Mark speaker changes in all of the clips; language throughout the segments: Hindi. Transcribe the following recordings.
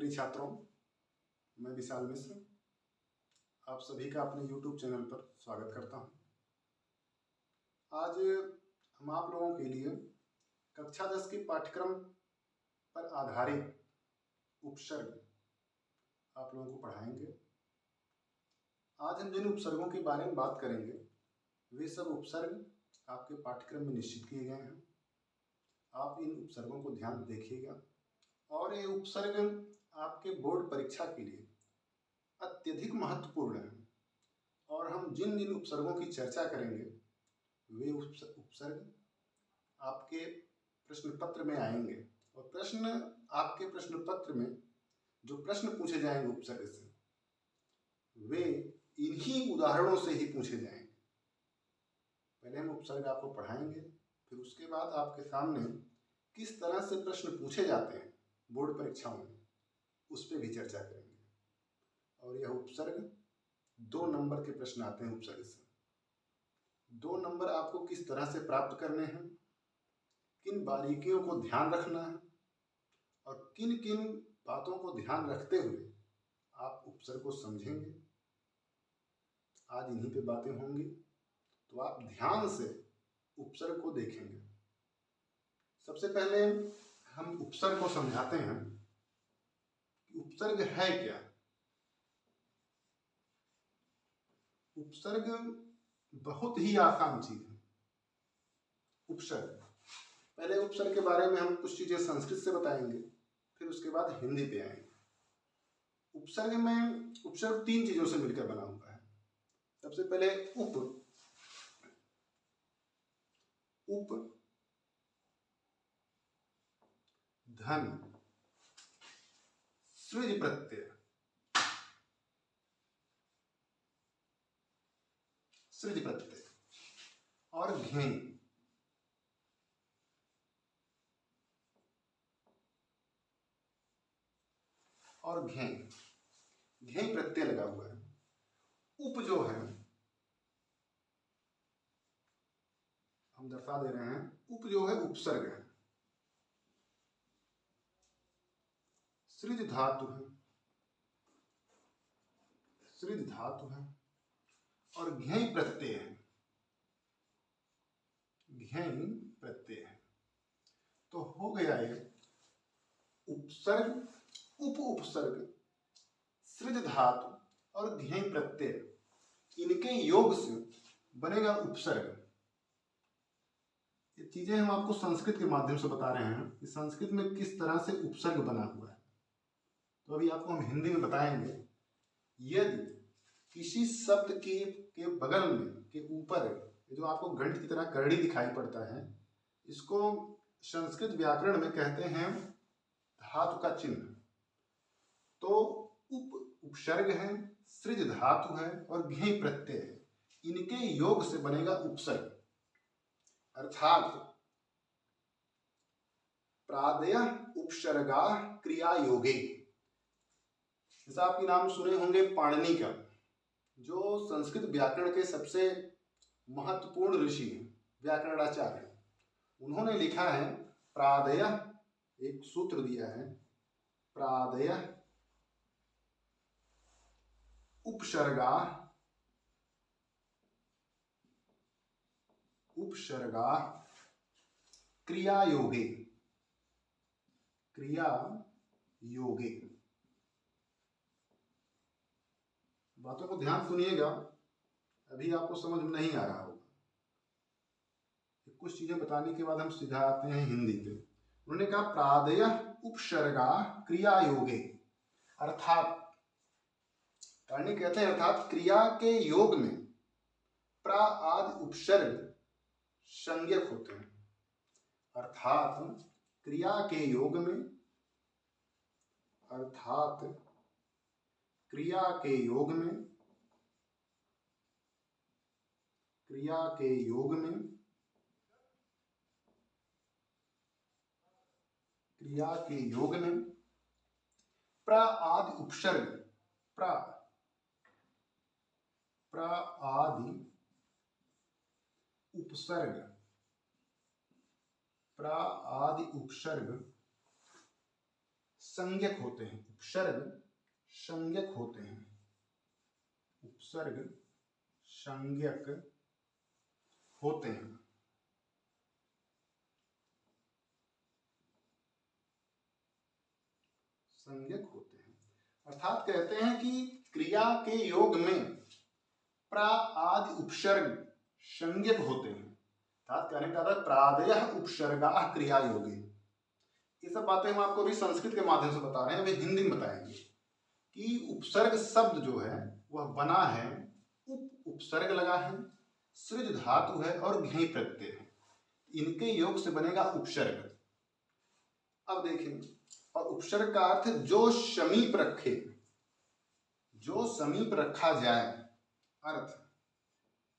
Speaker 1: प्रिय छात्रों, मैं विशाल मिश्र आप सभी का अपने YouTube चैनल पर स्वागत करता हूं। आज हम आप लोगों के लिए कक्षा 10 के पाठ्यक्रम पर आधारित उपसर्ग आप लोगों को पढ़ाएंगे। आज हम जिन उपसर्गों के बारे में बात करेंगे वे सब उपसर्ग आपके पाठ्यक्रम में निश्चित किए गए हैं। आप इन उपसर्गों को ध्यान से देखिएगा और ये उपसर्ग आपके बोर्ड परीक्षा के लिए अत्यधिक महत्वपूर्ण है। और हम जिन जिन उपसर्गों की चर्चा करेंगे वे उपसर्ग आपके प्रश्न पत्र में आएंगे और आपके प्रश्न पत्र में जो प्रश्न पूछे जाएंगे उपसर्ग से वे इन्हीं उदाहरणों से ही पूछे जाएंगे। पहले हम उपसर्ग आपको पढ़ाएंगे, फिर उसके बाद आपके सामने किस तरह से प्रश्न पूछे जाते हैं बोर्ड परीक्षाओं में उस पर भी चर्चा करेंगे। और यह उपसर्ग 2 नंबर के प्रश्न आते हैं। उपसर्ग से 2 नंबर आपको किस तरह से प्राप्त करने हैं, किन बारीकियों को ध्यान रखना है और किन किन बातों को ध्यान रखते हुए आप उपसर्ग को समझेंगे, आज इन्हीं पे बातें होंगी। तो आप ध्यान से उपसर्ग को देखेंगे। सबसे पहले हम उपसर्ग को समझाते हैं कि उपसर्ग है क्या। उपसर्ग बहुत ही आसान चीज है। उपसर्ग, पहले उपसर्ग के बारे में हम कुछ चीजें संस्कृत से बताएंगे, फिर उसके बाद हिंदी पे आएंगे। उपसर्ग 3 चीजों से मिलकर बना हुआ है। सबसे पहले उप धन सृज प्रत्यय, सृज प्रत्यय और घेई। और घेई प्रत्यय लगा हुआ है। उप जो है हम दर्शा दे रहे हैं, उप जो है उपसर्ग है। सृज धातु है, सृज धातु है और घेई प्रत्यय है, घेई प्रत्यय है। तो हो गया ये उपसर्ग, उप उपसर्ग, सृज धातु और घेई प्रत्यय, इनके योग से बनेगा उपसर्ग। ये चीजें हम आपको संस्कृत के माध्यम से बता रहे हैं कि संस्कृत में किस तरह से उपसर्ग बना हुआ है। तो अभी आपको हम हिंदी में बताएंगे। यदि किसी शब्द के बगल में के ऊपर जो आपको घंट की तरह करड़ी दिखाई पड़ता है, इसको संस्कृत व्याकरण में कहते हैं धातु का चिन्ह। तो उपसर्ग है, सृज धातु है और घेई प्रत्यय है, इनके योग से बनेगा उपसर्ग। अर्थात प्रादयः उपसर्गा क्रिया योगे। जैसा आपके नाम सुने होंगे पाणिनि का, जो संस्कृत व्याकरण के सबसे महत्वपूर्ण ऋषि हैं, व्याकरणाचार्य हैं। उन्होंने लिखा है प्रादयः, एक सूत्र दिया है, प्रादयः उपसर्गा क्रिया योगे, क्रिया योगे। बातों को ध्यान सुनिएगा, अभी आपको समझ में नहीं आ रहा होगा। कुछ चीजें बताने के बाद हम सीधा आते हैं हिंदी पे। उन्होंने कहा प्रादयः उपसर्गा क्रिया योगे, अर्थात पाणिनि कहते हैं अर्थात क्रिया के योग में प्रा आदि उपसर्ग संज्ञक होते हैं। अर्थात क्रिया के योग में, अर्थात क्रिया के योग में, क्रिया के योग में, क्रिया के योग में प्रा आदि उपसर्ग, प्रा आदि उपसर्ग, प्रा आदि उपसर्ग संज्ञक होते हैं, उपसर्ग संज्ञक होते हैं, उपसर्ग संज्ञक होते हैं। संज्ञक होते हैं अर्थात कहते हैं कि क्रिया के योग में प्रा आदि उपसर्ग संज्ञक होते हैं। अर्थात कहने का अर्थ प्रादयः उपसर्गाः क्रिया योगे। ये सब बातें हम आपको भी संस्कृत के माध्यम से बता रहे हैं, अभी हिंदी में बताएंगे कि उपसर्ग शब्द जो है वह बना है, उपसर्ग लगा है, सृज धातु है और घ्यय प्रत्यय है, इनके योग से बनेगा उपसर्ग। अब देखें, और उपसर्ग का अर्थ जो समीप रखे, जो समीप रखा जाए, अर्थ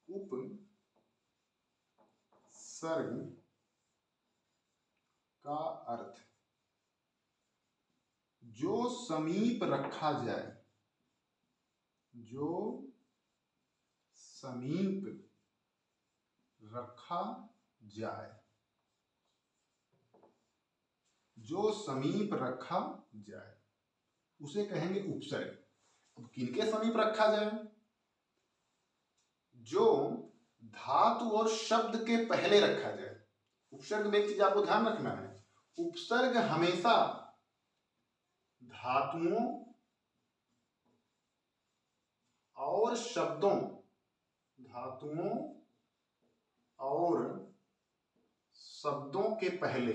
Speaker 1: उपसर्ग का अर्थ जो समीप रखा जाए, जो समीप रखा जाए, जो समीप रखा जाए उसे कहेंगे उपसर्ग। अब किनके समीप रखा जाए? जो धातु और शब्द के पहले रखा जाए। उपसर्ग में एक चीज आपको ध्यान रखना है, उपसर्ग हमेशा धातुओं और शब्दों, धातुओं और शब्दों के पहले,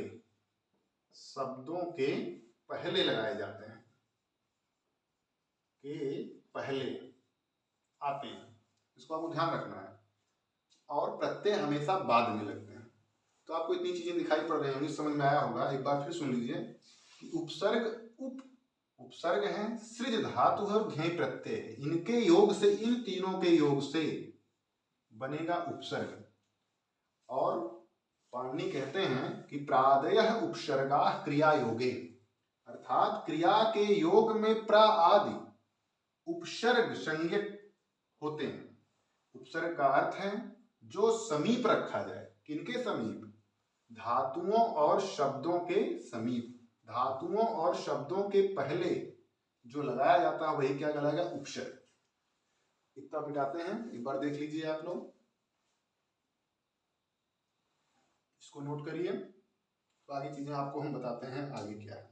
Speaker 1: शब्दों के पहले लगाए जाते हैं, के पहले आते हैं, इसको आपको ध्यान रखना है। और प्रत्यय हमेशा बाद में लगते हैं। तो आपको इतनी चीजें दिखाई पड़ रही होंगी, समझ में आया होगा। एक बार फिर सुन लीजिए कि उपसर्ग उपसर्ग है, सृज धातु है और घ्यय प्रत्यय है, इनके योग से, इन तीनों के योग से बनेगा उपसर्ग। और पाणिनि कहते हैं कि प्रादयः उपसर्गाः क्रिया योगे, अर्थात क्रिया के योग में प्रा आदि उपसर्ग संज्ञक होते हैं। उपसर्ग का अर्थ है जो समीप रखा जाए, किनके समीप? धातुओं और शब्दों के समीप, धातुओं और शब्दों के पहले जो लगाया जाता है वही क्या कहलाएगा? उपसर्ग। इतना मिटाते हैं, एक बार देख लीजिए आप लोग, इसको नोट करिए, तो आगे चीजें आपको हम बताते हैं आगे क्या है।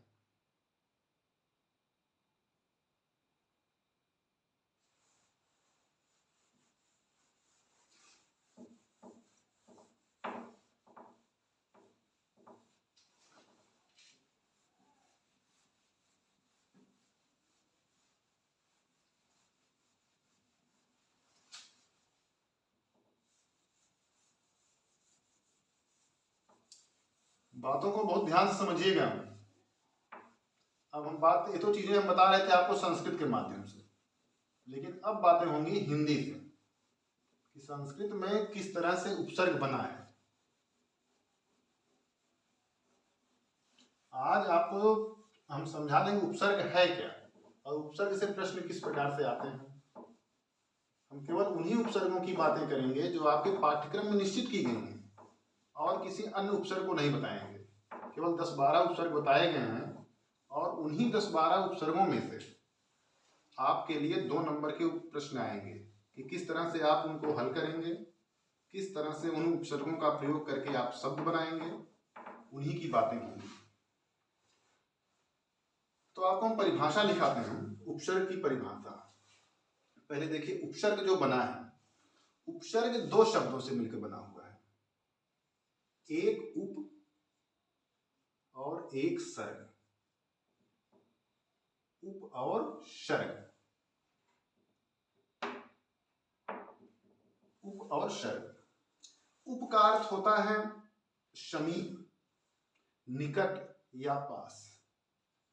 Speaker 1: बातों को बहुत ध्यान से समझिएगा। अब हम बात, ये तो चीजें हम बता रहे थे आपको संस्कृत के माध्यम से, लेकिन अब बातें होंगी हिंदी से कि संस्कृत में किस तरह से उपसर्ग बना है। आज आपको हम समझा देंगे उपसर्ग है क्या और उपसर्ग से प्रश्न किस प्रकार से आते हैं। हम केवल उन्हीं उपसर्गों की बातें करेंगे जो आपके पाठ्यक्रम में निश्चित की गई हैं, और किसी अन्य उपसर्ग को नहीं बताएंगे। केवल 10-12 उपसर्ग बताए गए हैं, और उन्हीं 10-12 उपसर्गों में से आपके लिए 2 नंबर के प्रश्न आएंगे कि किस तरह से आप उनको हल करेंगे, किस तरह से उन उपसर्गों का प्रयोग करके आप शब्द बनाएंगे, उन्हीं की बातें होंगी। तो आपको हम परिभाषा लिखाते हैं, उपसर्ग की परिभाषा। पहले देखिए, उपसर्ग जो बना है, उपसर्ग 2 शब्दों से मिलकर बना हुआ है, एक उप और एक सर्ग, उप और सर्ग, उप और सर्ग। उप का अर्थ होता है समीप, निकट या पास।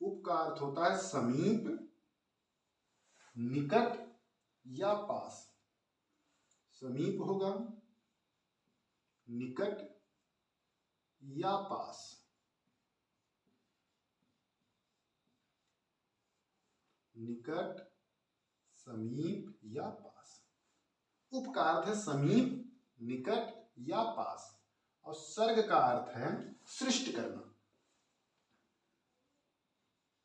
Speaker 1: उप का अर्थ होता है समीप, निकट या पास। समीप होगा, निकट या पास। निकट, समीप या पास। उप का अर्थ है समीप, निकट या पास, और सर्ग का अर्थ है सृष्ट करना।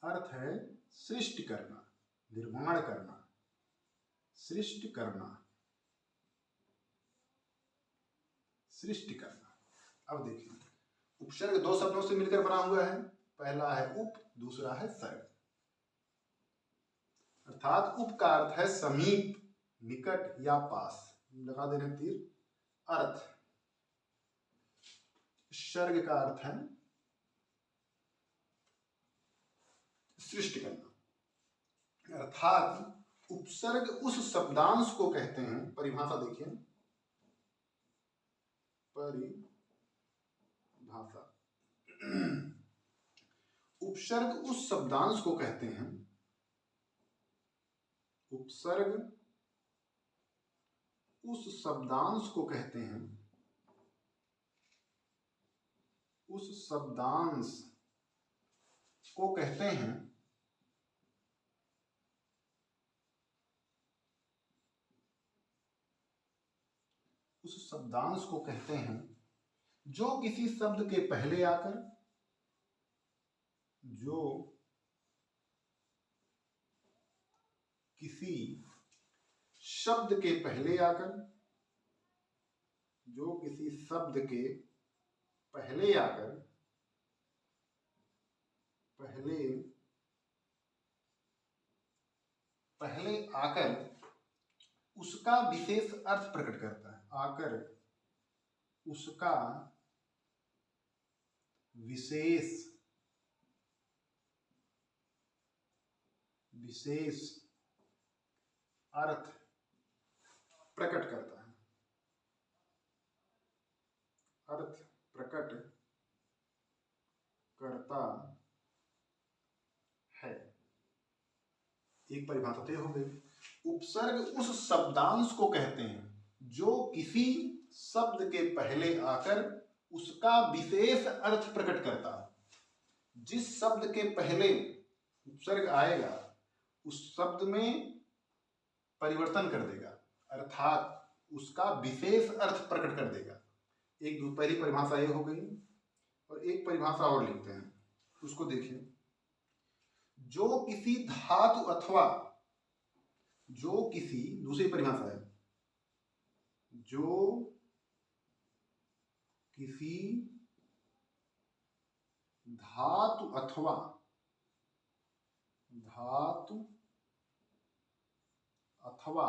Speaker 1: अर्थ है सृष्टि करना, निर्माण करना, सृष्टि करना, सृष्टि करना। अब देखिए, उपसर्ग दो शब्दों से मिलकर बना हुआ है, पहला है उप, दूसरा है सर्ग। अर्थात उप का अर्थ है समीप, निकट या पास, लगा देने तीर। अर्थ, सर्ग का अर्थ है सृष्टि करना। अर्थात उपसर्ग उस शब्दांश को कहते हैं, परिभाषा देखिए, परिभाषा, उपसर्ग उस शब्दांश को कहते हैं, उपसर्ग उस शब्दांश को कहते हैं, उस शब्दांश को कहते हैं उस शब्दांश को कहते हैं जो किसी शब्द के पहले आकर, जो किसी शब्द के पहले आकर, जो किसी शब्द के पहले आकर, पहले आकर उसका विशेष अर्थ प्रकट करता है, आकर उसका विशेष अर्थ प्रकट करता है, अर्थ प्रकट करता है। एक परिभाषा तो हो गई। उपसर्ग उस शब्दांश को कहते हैं जो किसी शब्द के पहले आकर उसका विशेष अर्थ प्रकट करता है। जिस शब्द के पहले उपसर्ग आएगा उस शब्द में परिवर्तन कर देगा, अर्थात उसका विशेष अर्थ प्रकट कर देगा। एक पहली परिभाषा ये हो गई, और एक परिभाषा और लिखते हैं, उसको देखिए। जो किसी धातु अथवा, जो किसी, दूसरी परिभाषा है, जो किसी धातु अथवा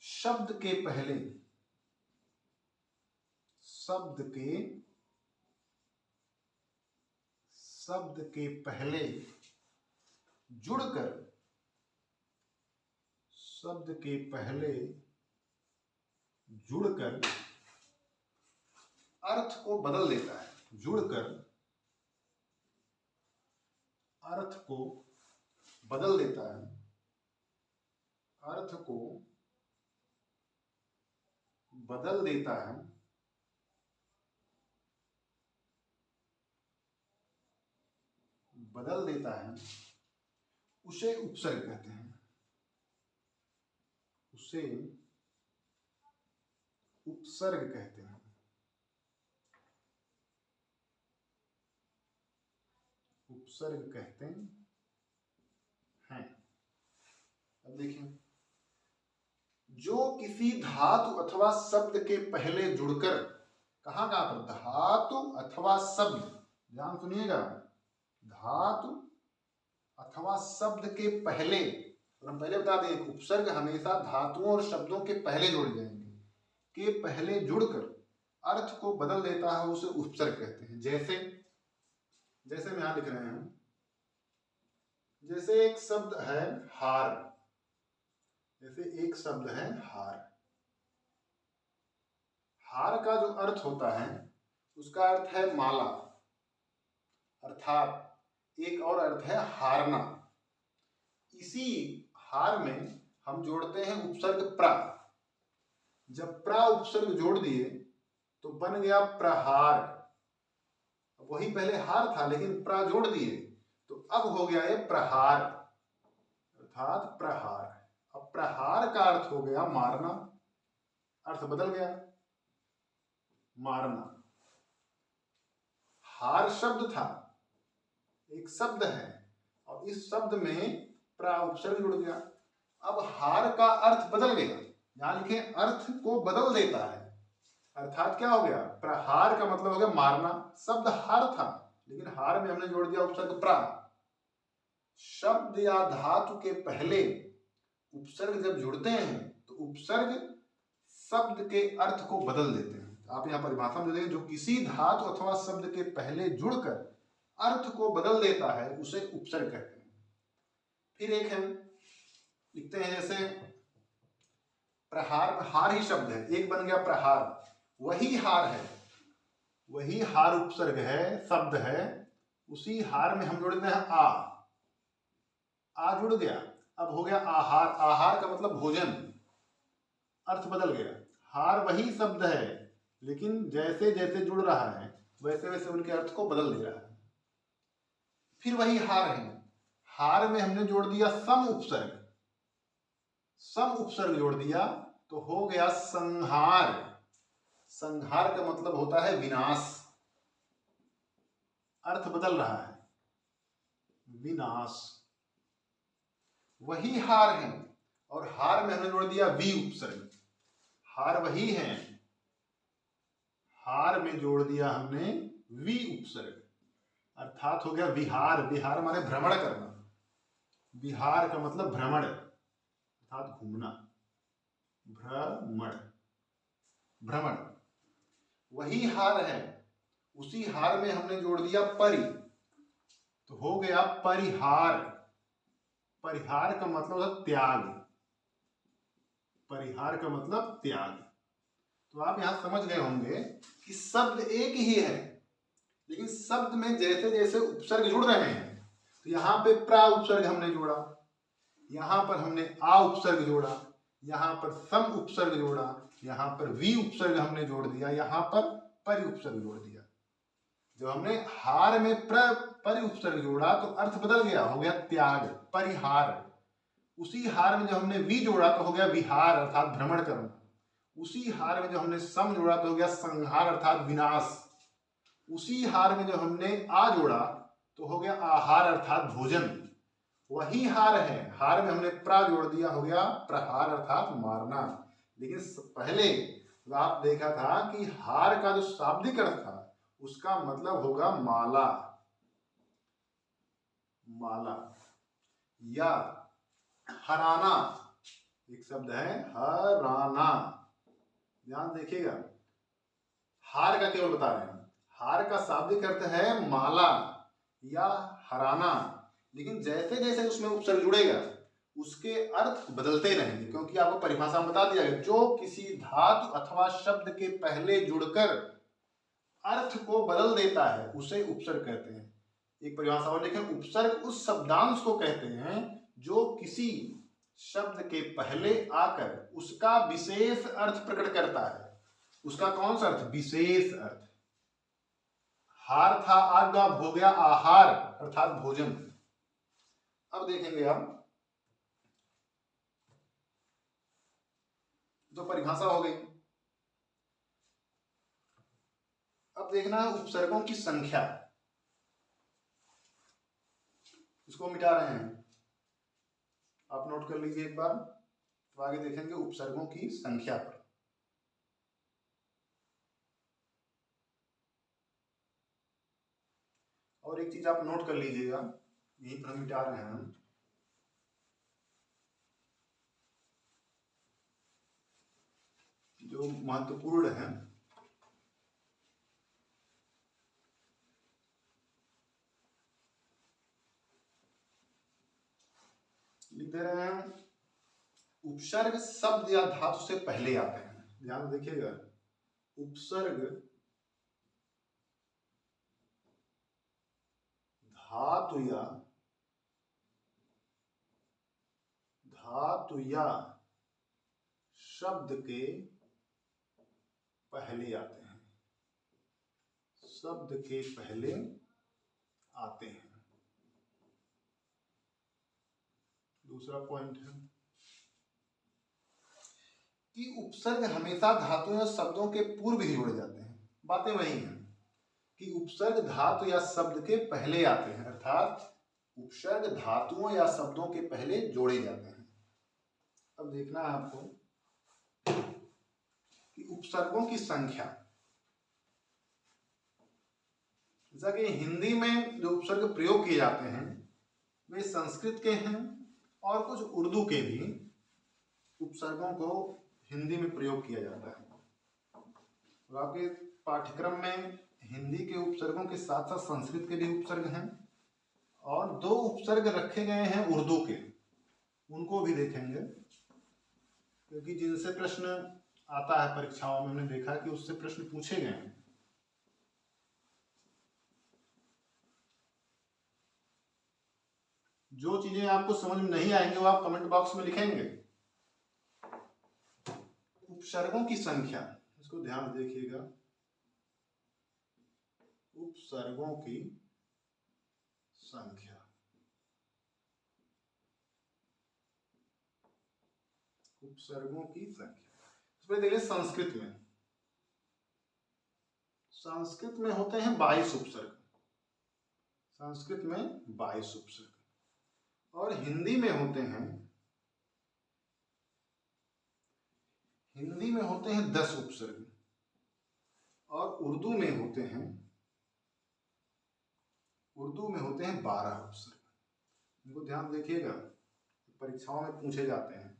Speaker 1: शब्द के पहले, जुड़कर, अर्थ को बदल देता है, जुड़कर अर्थ को बदल देता है, अर्थ को बदल देता है, उसे उपसर्ग कहते हैं, उसे उपसर्ग कहते हैं। उपसर्ग कहते हैं। अब देखिए, जो किसी धातु अथवा शब्द के पहले जुड़कर, कहाँ पर, धातु अथवा शब्द, ध्यान सुनिएगा, धातु अथवा शब्द के पहले, और हम पहले बता दें उपसर्ग हमेशा धातुओं और शब्दों के पहले जुड़ जाएंगे, के पहले जुड़कर अर्थ को बदल देता है, उसे उपसर्ग कहते हैं। जैसे हम यहां लिख रहे हैं, जैसे एक शब्द है हार, हार का जो अर्थ होता है उसका अर्थ है माला, अर्थात एक और अर्थ है हारना। इसी हार में हम जोड़ते हैं उपसर्ग प्रा। जब प्रा उपसर्ग जोड़ दिए तो बन गया प्रहार। वही पहले हार था लेकिन प्रा जोड़ दिए तो अब हो गया ये प्रहार, अर्थात प्रहार। अब प्रहार का अर्थ हो गया मारना, अर्थ बदल गया, मारना। हार शब्द था, एक शब्द है और इस शब्द में प्रा उपसर्ग जुड़ गया। अब हार का अर्थ बदल गया, यहां लिखे अर्थ को बदल देता है, अर्थात क्या हो गया, प्रहार का मतलब हो गया मारना। शब्द हार था लेकिन हार में हमने जोड़ दिया उपसर्ग प्रा। शब्द या धातु के पहले उपसर्ग जब जुड़ते हैं तो उपसर्ग शब्द के अर्थ को बदल देते हैं। आप यहाँ परिभाषा में देखें, जो किसी धातु अथवा शब्द के पहले जुड़कर अर्थ को बदल देता है उसे उपसर्ग कहते हैं। फिर एक है, लिखते हैं जैसे प्रहार, हार ही शब्द है, एक बन गया प्रहार, वही हार है, वही हार उपसर्ग है, शब्द है, उसी हार में हम जोड़ देते हैं आ जुड़ गया, अब हो गया आहार। आहार का मतलब भोजन, अर्थ बदल गया। हार वही शब्द है लेकिन जैसे जैसे जुड़ रहा है वैसे वैसे उनके अर्थ को बदल दे रहा है। फिर वही हार है, हार में हमने जोड़ दिया सम उपसर्ग, सम उपसर्ग जोड़ दिया तो हो गया संहार। संहार का मतलब होता है विनाश, अर्थ बदल रहा है, विनाश। वही हार है और हार में हमने जोड़ दिया वी उपसर्ग, हार वही है, हार में जोड़ दिया हमने वी उपसर्ग, अर्थात हो गया विहार। विहार माने भ्रमण करना, विहार का मतलब भ्रमण अर्थात घूमना, भ्रमण, भ्रमण। वही हार है, उसी हार में हमने जोड़ दिया परि तो हो गया परिहार। परिहार का मतलब है त्याग, परिहार का मतलब त्याग। तो आप यहां समझ गए होंगे कि शब्द एक ही है लेकिन शब्द में जैसे जैसे उपसर्ग जुड़ रहे हैं, तो यहाँ पे प्रा उपसर्ग हमने जोड़ा, यहाँ पर हमने आ उपसर्ग जोड़ा, यहाँ पर सम उपसर्ग जोड़ा, यहाँ पर वी उपसर्ग हमने जोड़ दिया, यहाँ पर परि उपसर्ग जोड़ दिया। जब हमने हार में परि उपसर्ग जोड़ा तो अर्थ बदल गया, हो गया त्याग, परिहार। उसी हार में जब हमने वी जोड़ा तो हो गया विहार अर्थात भ्रमण करना। उसी हार में जब हमने सम जोड़ा तो हो गया संहार अर्थात विनाश। उसी हार में जब हमने आ जोड़ा तो हो गया आहार अर्थात भोजन। वही हार है, हार में हमने प्रा जोड़ दिया, हो गया प्रहार अर्थात मारना। लेकिन पहले आप देखा था कि हार का जो शाब्दिक अर्थ था उसका मतलब होगा माला, माला। या हराना, एक शब्द है हराना, ध्यान देखिएगा, हार का केवल बता रहे हैं, हार का शाब्दिक अर्थ है माला या हराना, लेकिन जैसे जैसे उसमें उपसर्ग जुड़ेगा उसके अर्थ बदलते रहेंगे, क्योंकि आपको परिभाषा में बता दिया गया, जो किसी धातु अथवा शब्द के पहले जुड़कर अर्थ को बदल देता है उसे उपसर्ग कहते हैं। एक परिभाषा और लिखें, उपसर्ग उस शब्दांश को कहते हैं जो किसी शब्द के पहले आकर उसका विशेष अर्थ प्रकट करता है। उसका कौन सा अर्थ? विशेष अर्थ। हार था, आज हो गया आहार अर्थात भोजन। अब देखेंगे हम जो परिभाषा हो गई, अब देखना है उपसर्गों की संख्या, इसको मिटा रहे हैं, आप नोट कर लीजिए एक बार, तो आगे देखेंगे उपसर्गों की संख्या पर। और एक चीज आप नोट कर लीजिएगा, यहीं पर हम मिटा रहे हैं, जो महत्वपूर्ण है, लिख दे रहे हैं, उपसर्ग शब्द या धातु से पहले आते हैं। ध्यान देखिएगा, उपसर्ग धातु या शब्द के पहले आते हैं, शब्द के पहले आते हैं। दूसरा पॉइंट है कि उपसर्ग हमेशा धातुओं या शब्दों के पूर्व ही जोड़े जाते हैं। बातें वही हैं, कि उपसर्ग धातु या शब्द के पहले आते हैं, अर्थात उपसर्ग धातुओं या शब्दों के पहले जोड़े जाते हैं। अब देखना है आपको कि उपसर्गों की संख्या, जैसा कि हिंदी में जो उपसर्ग प्रयोग किए जाते हैं वे संस्कृत के हैं और कुछ उर्दू के भी उपसर्गों को हिंदी में प्रयोग किया जाता है। और आपके पाठ्यक्रम में हिंदी के उपसर्गों के साथ साथ संस्कृत के भी उपसर्ग हैं और 2 उपसर्ग रखे गए हैं उर्दू के, उनको भी देखेंगे, क्योंकि जिनसे प्रश्न आता है परीक्षाओं में हमने देखा कि उससे प्रश्न पूछे गए हैं। जो चीजें आपको समझ में नहीं आएंगे वो आप कमेंट बॉक्स में लिखेंगे। उपसर्गों की संख्या, इसको ध्यान से देखिएगा, उपसर्गों की संख्या, उपसर्गों की संख्या। इसमें देखिए संस्कृत में, संस्कृत में होते हैं 22 उपसर्ग, संस्कृत में 22 उपसर्ग, और हिंदी में होते हैं, हिंदी में होते हैं 10 उपसर्ग, और उर्दू में होते हैं, उर्दू में होते हैं 12 उपसर्ग। इनको ध्यान देखिएगा, परीक्षाओं में पूछे जाते हैं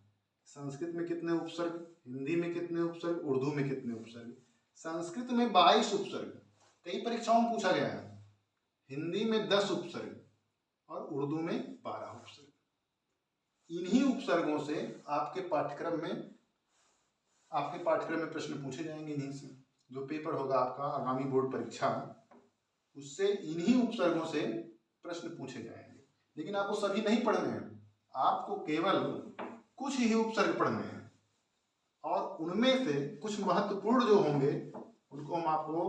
Speaker 1: संस्कृत में कितने उपसर्ग, हिंदी में कितने उपसर्ग, उर्दू में कितने उपसर्ग। संस्कृत में 22 उपसर्ग, कई परीक्षाओं में पूछा गया है, हिंदी में 10 उपसर्ग और उर्दू में 12 उपसर्ग। इन्हीं उपसर्गों से आपके पाठ्यक्रम में प्रश्न पूछे जाएंगे। इन्हीं से जो पेपर होगा आपका आगामी बोर्ड परीक्षा, उससे इन्हीं उपसर्गों से प्रश्न पूछे जाएंगे। लेकिन आपको सभी नहीं पढ़ने हैं, आपको केवल कुछ ही उपसर्ग पढ़ने हैं और उनमें से कुछ महत्वपूर्ण जो होंगे उनको हम आपको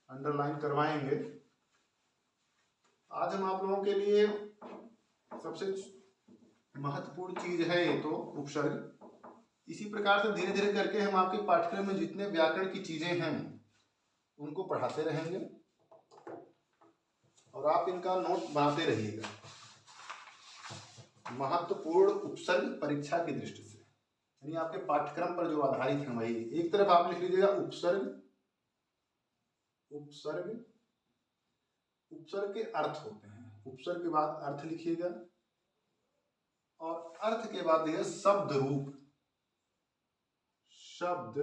Speaker 1: अंडरलाइन करवाएंगे। आज हम आप लोगों के लिए सबसे महत्वपूर्ण चीज है ये तो उपसर्ग। इसी प्रकार से धीरे धीरे करके हम आपके पाठ्यक्रम में जितने व्याकरण की चीजें हैं उनको पढ़ाते रहेंगे और आप इनका नोट बनाते रहिएगा। महत्वपूर्ण उपसर्ग परीक्षा की दृष्टि से, यानी आपके पाठ्यक्रम पर जो आधारित है वही। एक तरफ आप लिख लीजिएगा उपसर्ग, उपसर्ग, उपसर्ग के अर्थ होते हैं, उपसर्ग के बाद अर्थ लिखिएगा और अर्थ के बाद है शब्द रूप, शब्द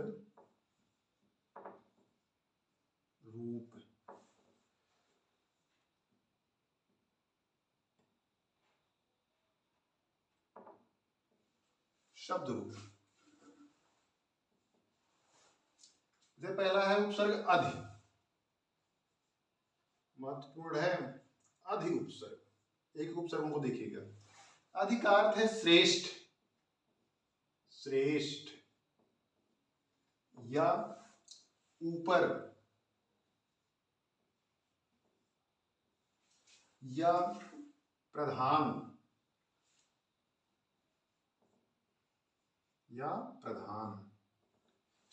Speaker 1: रूप। शब्द रूप से पहला है उपसर्ग अधि, महत्वपूर्ण है अधि उपसर्ग। एक उपसर्गों को देखिएगा, अधि का अर्थ है श्रेष्ठ, श्रेष्ठ या ऊपर या प्रधान या प्रधान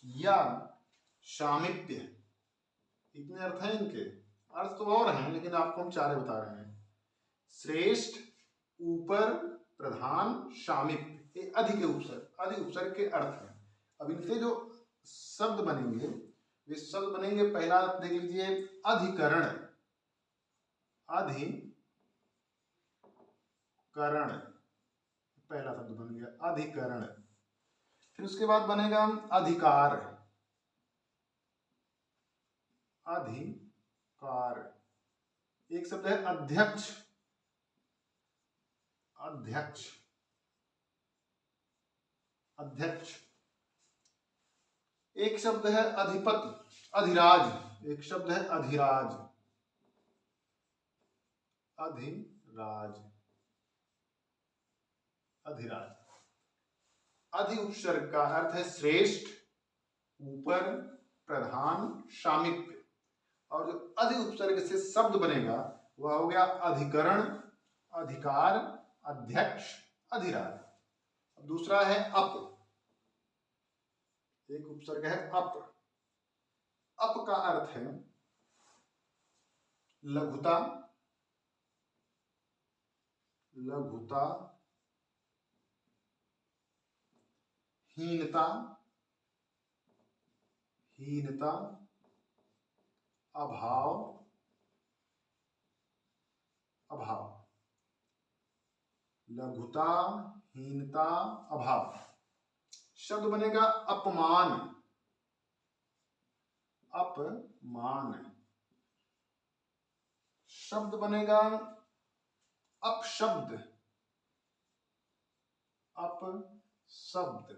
Speaker 1: या सामीप्य। इतने अर्थ हैं इनके, अर्थ तो और हैं लेकिन आपको हम 4 बता रहे हैं। श्रेष्ठ, ऊपर, प्रधान, सामीप्य, ये अधि के उपसर्ग, अधि उपसर्ग के अर्थ हैं। अब इनसे जो शब्द बनेंगे वे शब्द बनेंगे, पहला आप देख लीजिए अधिकरण, अधिकरण पहला शब्द बन गया अधिकरण। फिर उसके बाद बनेगा अधिकार, अधिकार। एक शब्द है अध्यक्ष, अध्यक्ष, अध्यक्ष। एक शब्द है अधिपति, अधिराज। एक शब्द है अधिराज, अधिराज, अधिराज। अधि उपसर्ग का अर्थ है श्रेष्ठ, ऊपर, प्रधान, सामीप्य। और जो अधि उपसर्ग से शब्द बनेगा वह हो गया अधिकरण, अधिकार, अध्यक्ष, अधिराज। दूसरा है अप, एक उपसर्ग है अप। अप का अर्थ है लघुता, लघुता, हीनता, हीनता, अभाव, अभाव, लघुता, हीनता, अभाव। शब्द बनेगा अपमान, अपमान। शब्द बनेगा अपशब्द, अपशब्द।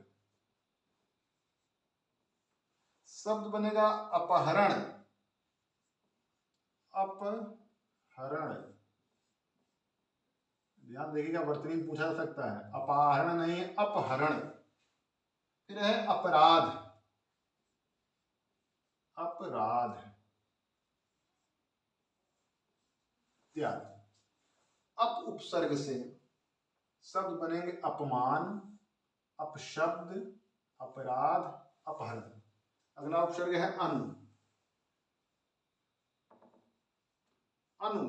Speaker 1: शब्द बनेगा अपहरण, अपहरण। ध्यान देखिएगा, वर्तनी पूछा जा सकता है, अपहरण नहीं, अपहरण। फिर है अपराध, अपराध, इत्यादि। अप उपसर्ग से शब्द बनेंगे अपमान, अपशब्द, अपराध, अपहरण। अगला उपसर्ग है अनु, अनु।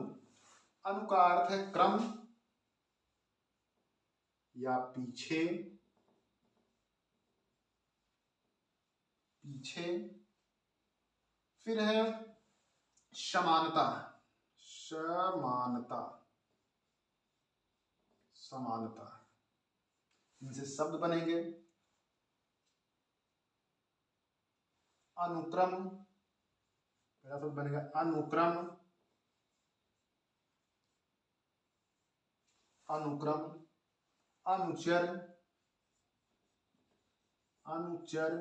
Speaker 1: अनु का अर्थ है क्रम या पीछे, पीछे। फिर है समानता, समानता, समानता। इनसे शब्द बनेंगे अनुक्रम, पहला शब्द बनेगा अनुक्रम, अनुक्रम, अनुचर, अनुचर।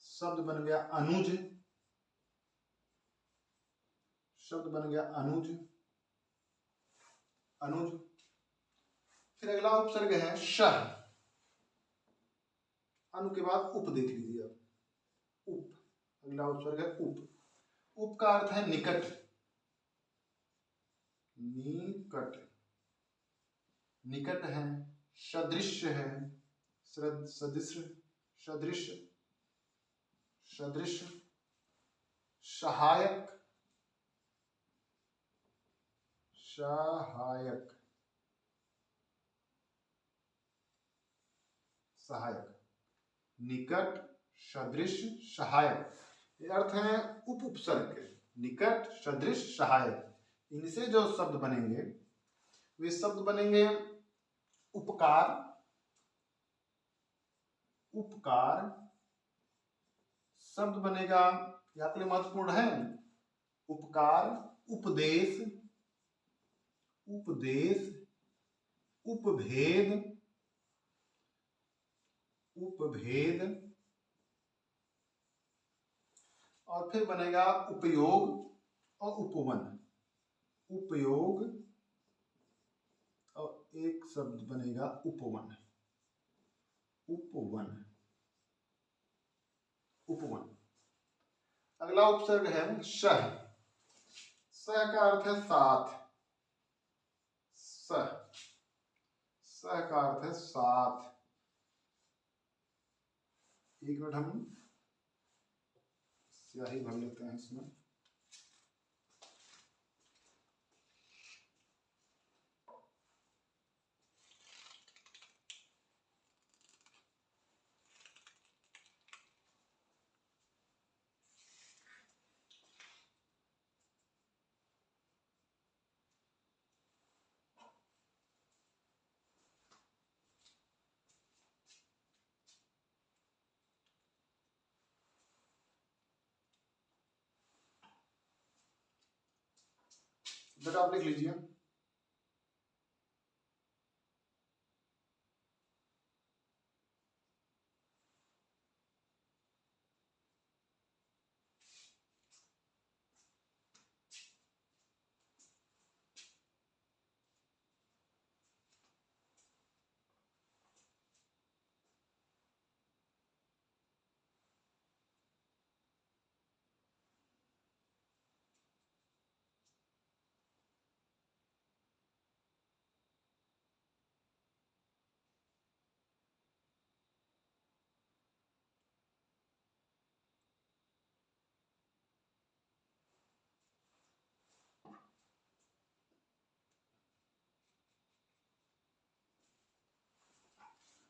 Speaker 1: शब्द बन गया अनुज, शब्द बन गया अनुज, अनुज। फिर अगला उपसर्ग है शह। अनु के बाद उप देख लीजिए आप, उप। अगला उपसर्ग है उप। उप का अर्थ है निकट, निकट, निकट है, सदृश है, सदृश, सदृश, सदृश, सहायक, सहायक, सहायक, निकट, सदृश, सहायक। ये अर्थ है उप उपसर्ग के, निकट, सदृश, सहायक। इनसे जो शब्द बनेंगे वे शब्द बनेंगे उपकार, उपकार। शब्द बनेगा, ये आपके लिए महत्वपूर्ण है, उपकार, उपदेश, उपदेश, उपभेद, उपभेद। और फिर बनेगा उपयोग और उपवन, उपयोग और एक शब्द बनेगा उपवन, उपवन, उपवन। अगला उपसर्ग है सह। सह का अर्थ है साथ, सह, सह का अर्थ है साथ। एक मिनट हम स्याही भर लेते हैं इसमें। बेटा आप लिख लीजिए।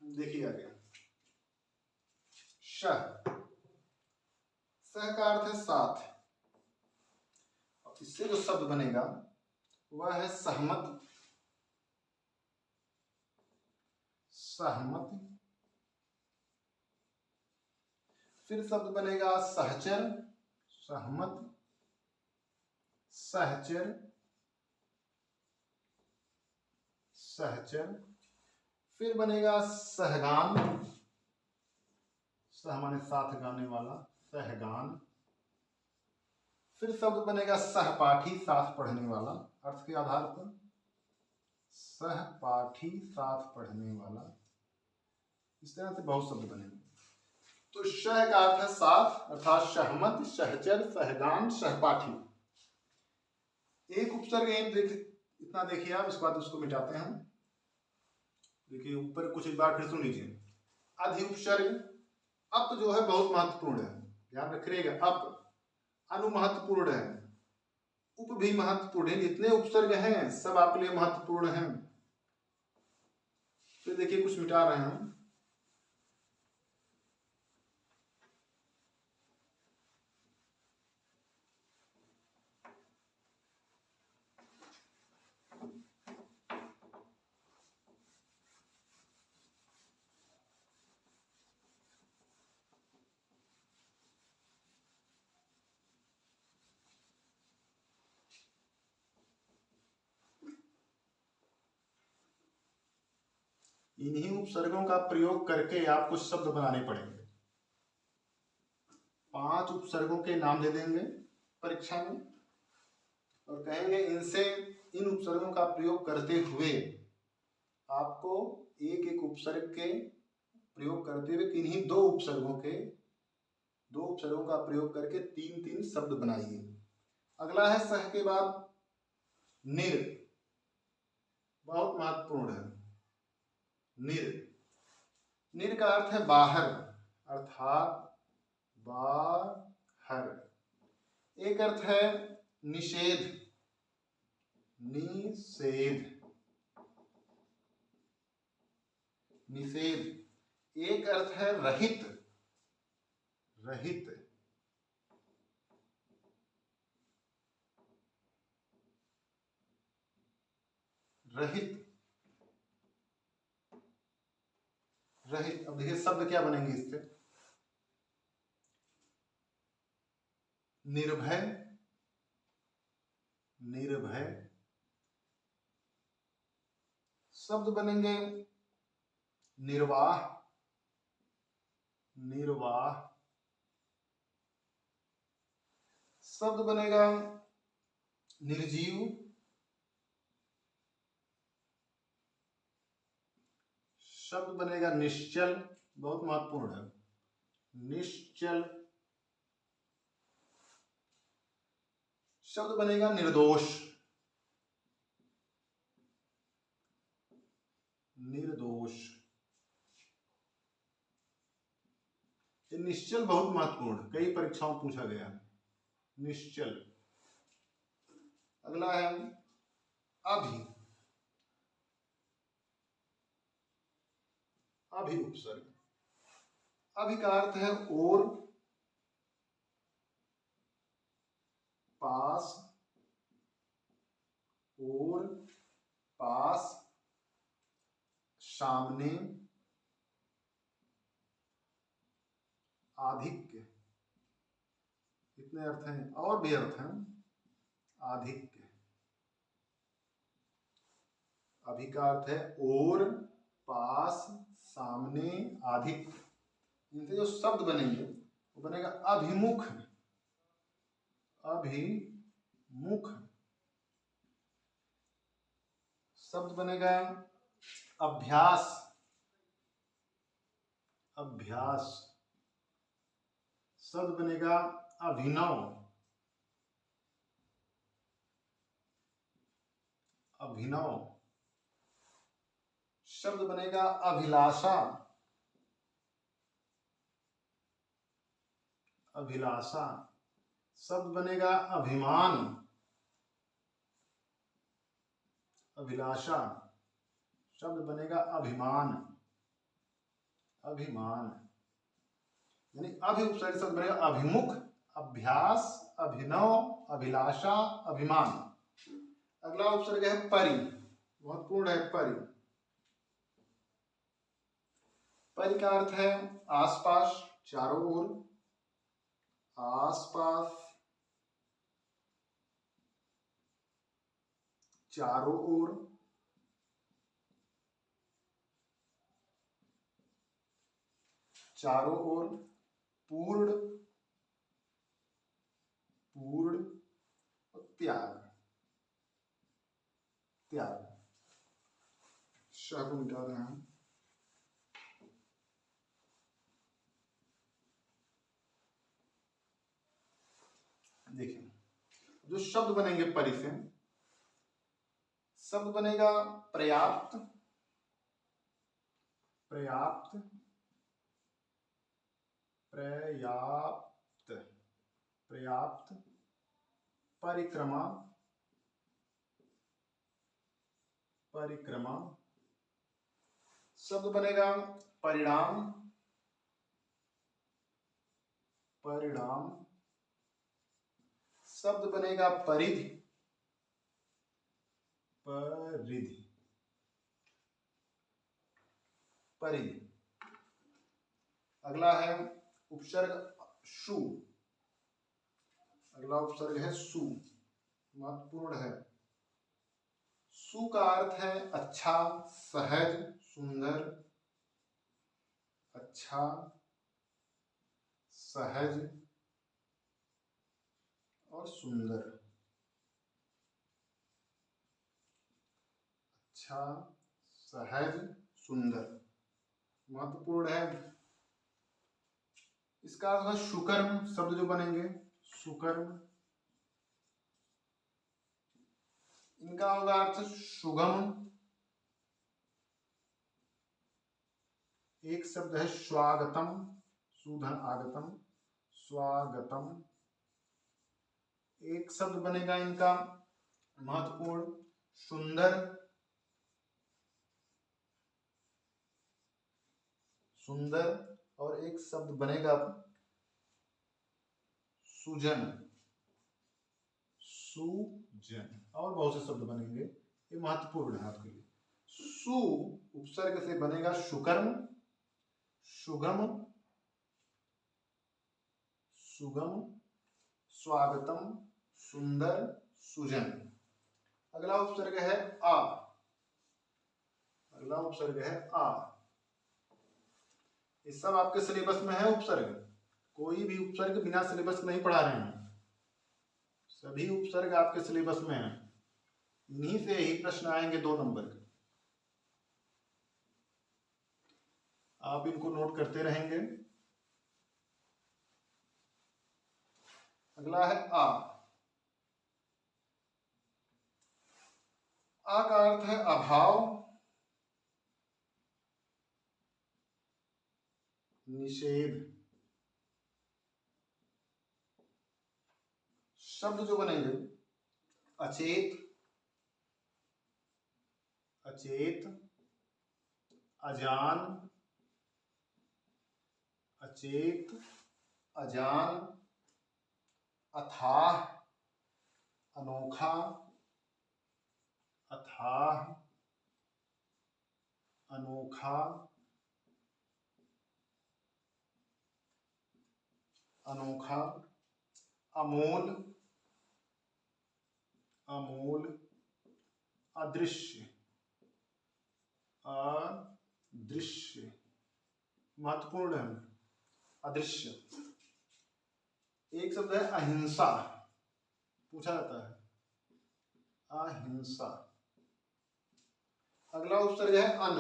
Speaker 1: देखिए आगे, शह, सह का अर्थ है साथ, और इससे जो शब्द बनेगा वह है सहमत। सहमत। फिर शब्द बनेगा सहचर। सहमत, सहचर, सहचर। फिर बनेगा सहगान। सह माने साथ गाने वाला, सहगान। फिर शब्द बनेगा सहपाठी, साथ पढ़ने वाला, अर्थ के आधार पर सहपाठी, साथ पढ़ने वाला। इस तरह से बहुत शब्द बनेंगे। तो शह का अर्थ है साथ, अर्थात सहमत, सहचर, सहगान, सहपाठी। एक उपसर्ग इतना देखिए आप, इसके बाद उसको मिटाते हैं। देखिए ऊपर कुछ एक बार फिर सुन लीजिए। अधि उपसर्ग, अप जो है बहुत महत्वपूर्ण है, ध्यान रखिएगा। अप अनु महत्वपूर्ण है, उप भी महत्वपूर्ण है। जितने उपसर्ग हैं सब आपके लिए महत्वपूर्ण हैं। फिर देखिए कुछ मिटा रहे हैं। इन्हीं उपसर्गों का प्रयोग करके आपको शब्द बनाने पड़ेंगे। 5 उपसर्गों के नाम दे देंगे परीक्षा में, और कहेंगे इनसे, इन उपसर्गों का प्रयोग करते हुए आपको एक एक उपसर्ग के प्रयोग करते हुए किन्हीं दो उपसर्गों का प्रयोग करके 3-3 शब्द बनाइए। अगला है सह के बाद निर, बहुत महत्वपूर्ण है। निर, निर का अर्थ है बाहर, अर्थात बाहर। एक अर्थ है निषेध, निषेध, निषेध। एक अर्थ है रहित, रहित। रहित, रहित। अब देखिए शब्द क्या बनेंगे इससे। निर्भय, निर्भय। शब्द बनेंगे निर्वाह, निर्वाह। शब्द बनेगा निर्जीव, शब्द बनेगा निश्चल, बहुत महत्वपूर्ण है, निश्चल। शब्द बनेगा निर्दोष, निर्दोष। ये निश्चल बहुत महत्वपूर्ण, कई परीक्षाओं में पूछा गया, निश्चल। अगला है अभि, अभि उपसर्ग। अभि का अर्थ है और, पास, और, पास, सामने, आधिक्य। इतने अर्थ हैं, और भी अर्थ हैं। आधिक्य, अभि का अर्थ है और, पास, सामने, आधिक्य। इनसे जो शब्द बनेंगे वो बनेगा अभिमुख, अभिमुख। शब्द बनेगा अभ्यास, अभ्यास। शब्द बनेगा अभिनव, अभिनव। शब्द बनेगा अभिलाषा, अभिलाषा। शब्द बनेगा अभिमान, अभिलाषा। शब्द बनेगा अभिमान। अभिमान, यानी अभि उपसर्ग शब्द बनेगा अभिमुख, अभ्यास, अभिनव, अभिलाषा, अभिमान। अगला उपसर्ग है परि, महत्वपूर्ण है परि। परि का अर्थ है आसपास, चारों ओर, आसपास, चारों ओर, चारों ओर, पूर्ण, पूर्ण, त्याग, त्याग। श को मिटा रहे हैं। देखिए जो शब्द बनेंगे परि से, शब्द बनेगा पर्याप्त, पर्याप्त, पर्याप्त, पर्याप्त, परिक्रमा, परिक्रमा। शब्द बनेगा परिणाम, परिणाम। शब्द बनेगा परिधि, परिधि, परिधि। अगला है उपसर्ग सु, अगला उपसर्ग है सु, महत्वपूर्ण है। सु का अर्थ है अच्छा, सहज, सुंदर, अच्छा, सहज और सुंदर, अच्छा, सहज, सुंदर, महत्वपूर्ण है। इसका अर्थ है सुकर्म, शब्द जो बनेंगे सुकर्म। इनका होगा अर्थ सुगम। एक शब्द है स्वागतम, सुधन आगतम, स्वागतम। एक शब्द बनेगा इनका महत्वपूर्ण सुंदर, सुंदर। और एक शब्द बनेगा सुजन, सुजन। और बहुत से शब्द बनेंगे, ये महत्वपूर्ण है आपके लिए। सु उपसर्ग से बनेगा सुकर्म, सुगम, सुगम, स्वागतम, सुंदर, सुजन। अगला उपसर्ग है आ, अगला उपसर्ग है आ। ये सब आपके सिलेबस में है उपसर्ग, कोई भी उपसर्ग बिना सिलेबस नहीं पढ़ा रहे हैं, सभी उपसर्ग आपके सिलेबस में है। इन्हीं से ही प्रश्न आएंगे 2 नंबर के, आप इनको नोट करते रहेंगे। अगला है आ, आ का अर्थ है अभाव, निषेध। शब्द जो बनेंगे अचेत, अचेत, अजान, अचेत, अजान, अथाह, अनोखा, अथाह, अनोखा, अनोखा, अमोल, अमोल, अदृश्य, अदृश्य, महत्वपूर्ण है अदृश्य। एक शब्द है अहिंसा, पूछा जाता है अहिंसा। अगला उपसर्ग है अन,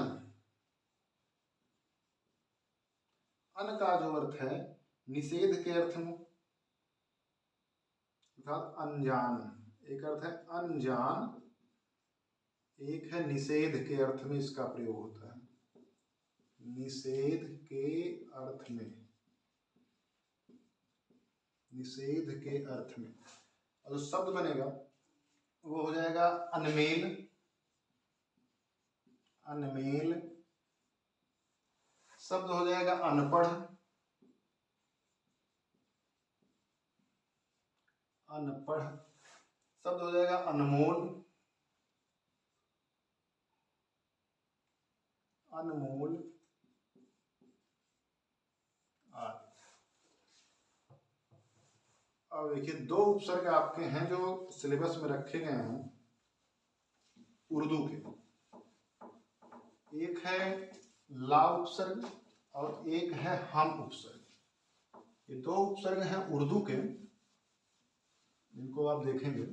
Speaker 1: अन का जो अर्थ है निषेध के अर्थ में, अर्थात अनजान। एक अर्थ है अनजान, एक है निषेध के अर्थ में इसका प्रयोग होता है, निषेध के अर्थ में, निषेध के अर्थ में। और जो शब्द बनेगा वो हो जाएगा अनमेल, अनमेल, शब्द हो जाएगा अनपढ़, अनपढ़। शब्द हो जाएगा अनमोल, अनमोल आदि। अब देखिए दो उपसर्ग आपके हैं जो सिलेबस में रखे गए हैं उर्दू के। एक है ला उपसर्ग और एक है हम उपसर्ग। ये दो उपसर्ग हैं उर्दू के, इनको आप देखेंगे।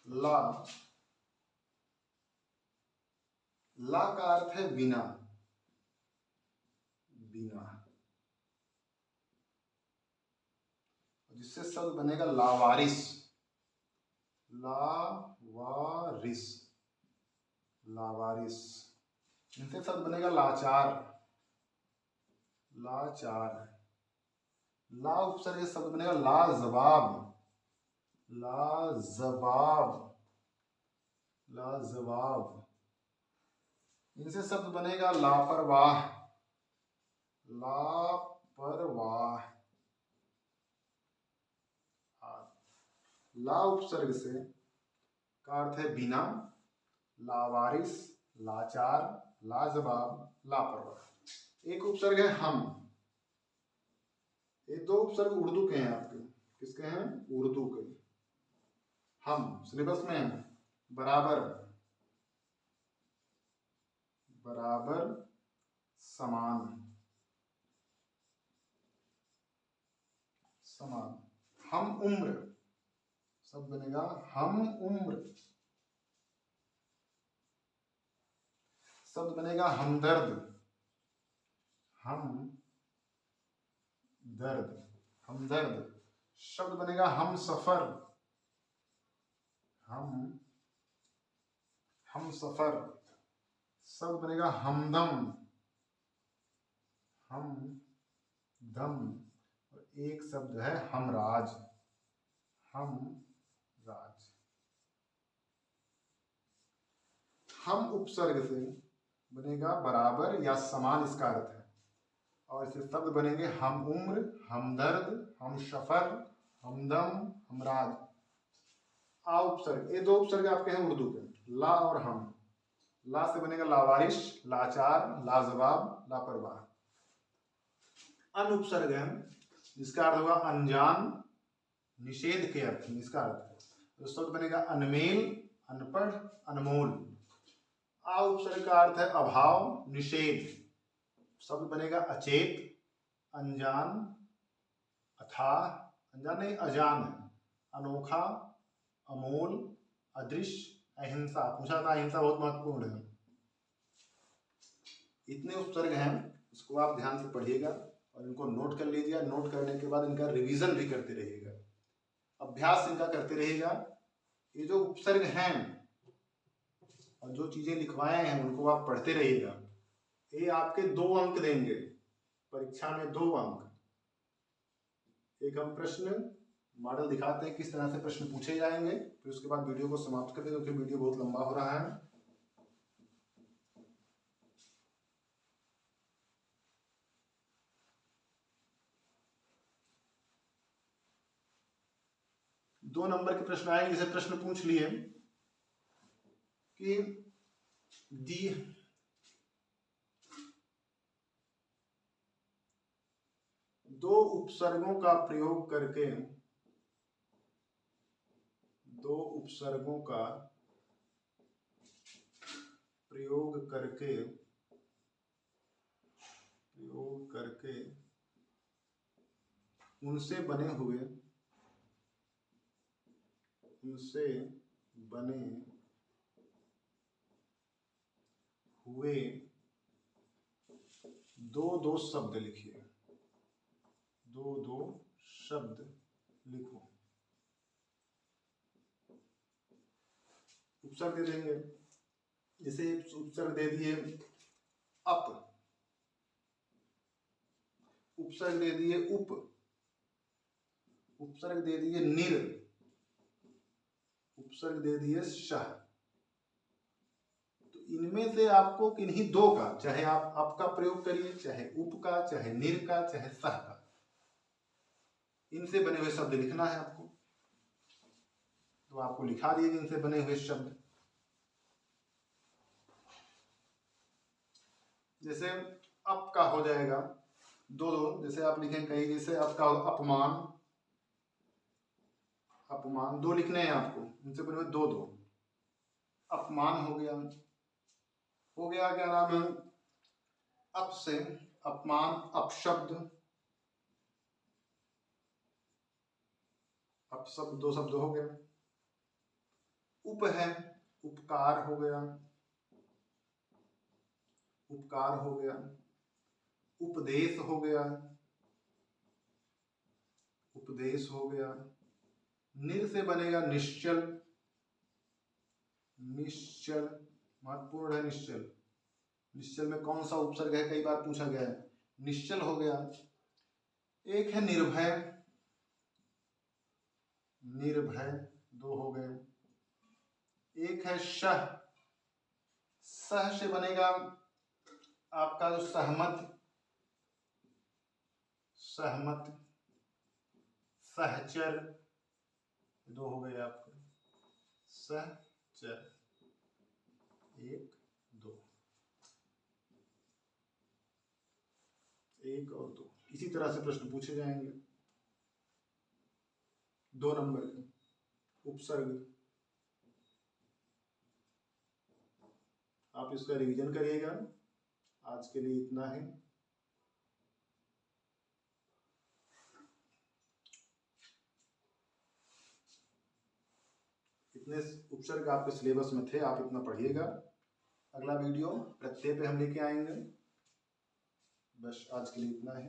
Speaker 1: ला, ला का अर्थ है बिना, बिना, जिससे शब्द बनेगा लावारिस, लावारिस, लावारिस। इनसे शब्द बनेगा लाचार, लाचार। ला उपसर्ग शब्द बनेगा लाजवाब, लाजवाब, लाजवाब। इनसे शब्द बनेगा लापरवाह, लापरवाह। ला उपसर्ग से का अर्थ है बिना, लावारिस, लाचार, लाजवाब, लापरवाह। एक उपसर्ग है हम। ये दो उपसर्ग उर्दू के हैं आपके। किसके हैं? उर्दू के। हम सिलेबस में है बराबर, बराबर, समान, समान। हम उम्र सब बनेगा हम उम्र, शब्द बनेगा हमदर्द, हम दर्द, हमदर्द। शब्द बनेगा हम सफर, हम सफर। शब्द बनेगा हमदम, हम दम। और एक शब्द है हमराज, हम राज। हम उपसर्ग से बनेगा बराबर या समान, इसका अर्थ है। और इससे शब्द बनेंगे हम उम्र, हमदर्द, हम सफर, हमदम, हमराज। आ उपसर्ग, ये दो उपसर्ग आपके हैं उर्दू के, ला और हम। ला से बनेगा लावारिश, लाचार, लाजवाब, लापरवाह। अन उपसर्ग है जिसका अर्थ होगा अनजान, निषेध के अर्थ में इसका अर्थ है। तो शब्द बनेगा अनमेल, अनपढ़, अनमोल। आ उपसर्ग का अर्थ है अभाव, निषेध। शब्द बनेगा अचेत, अनजान, अथाह, अनजान नहीं अजान है, अनोखा, अमोल, अदृश्य, अहिंसा। पूछा था अहिंसा बहुत महत्वपूर्ण है। इतने उपसर्ग हैं, इसको आप ध्यान से पढ़िएगा और इनको नोट कर लीजिए। नोट करने के बाद इनका रिवीजन भी करते रहिएगा, अभ्यास इनका करते रहिएगा। ये जो उपसर्ग हैं और जो चीजें लिखवाए हैं उनको आप पढ़ते रहिएगा। ये आपके 2 अंक देंगे परीक्षा में, 2 अंक। एक हम प्रश्न मॉडल दिखाते हैं किस तरह से प्रश्न पूछे जाएंगे, फिर उसके बाद वीडियो को समाप्त कर देंगे क्योंकि वीडियो बहुत लंबा हो रहा है। दो नंबर के प्रश्न आएंगे। जैसे प्रश्न पूछ लिए कि दी दो उपसर्गों का प्रयोग करके, दो उपसर्गों का प्रयोग करके उनसे बने हुए दो शब्द लिखिए, 2 शब्द लिखो। उपसर्ग दे देंगे। जैसे उपसर्ग दे दिए अप, उपसर्ग दे दिए उप, उपसर्ग दे दिए निर, उपसर्ग दे दिए शह। तो इनमें से आपको किन्हीं दो का, चाहे आप अप का प्रयोग करिए, चाहे उप का, चाहे निर का, चाहे सह का, इनसे बने हुए शब्द लिखना है आपको। तो आपको लिखा दिए इनसे बने हुए शब्द। जैसे अप का हो जाएगा दो दो, जैसे आप लिखेंगे कहीं, जैसे आपका अपमान, अपमान दो लिखने हैं आपको, इनसे बने हुए दो दो। अपमान हो गया क्या नाम है, अप से अपमान, अपशब्द, अपशब्द दो शब्द हो गया। उप है, उपकार हो गया, उपकार हो गया। उपदेश हो गया, उपदेश हो गया। निर से बनेगा निश्चल, निश्चल महत्वपूर्ण है। निश्चल, निश्चल में कौन सा उपसर्ग है, कई बार पूछा गया है। निश्चल हो गया। एक है निर्भय, निर्भय दो हो गए। एक है सह, सह से बनेगा आपका जो सहमत, सहमत, सहचर दो हो गए आपके। सहचर एक दो, एक और दो, इसी तरह से प्रश्न पूछे जाएंगे। 2 नंबर के उपसर्ग। आप इसका रिवीजन करिएगा। आज के लिए इतना है। इतने उपसर्ग आपके सिलेबस में थे, आप इतना पढ़िएगा। अगला वीडियो प्रत्यय पे हम लेके आएंगे। बस आज के लिए इतना है।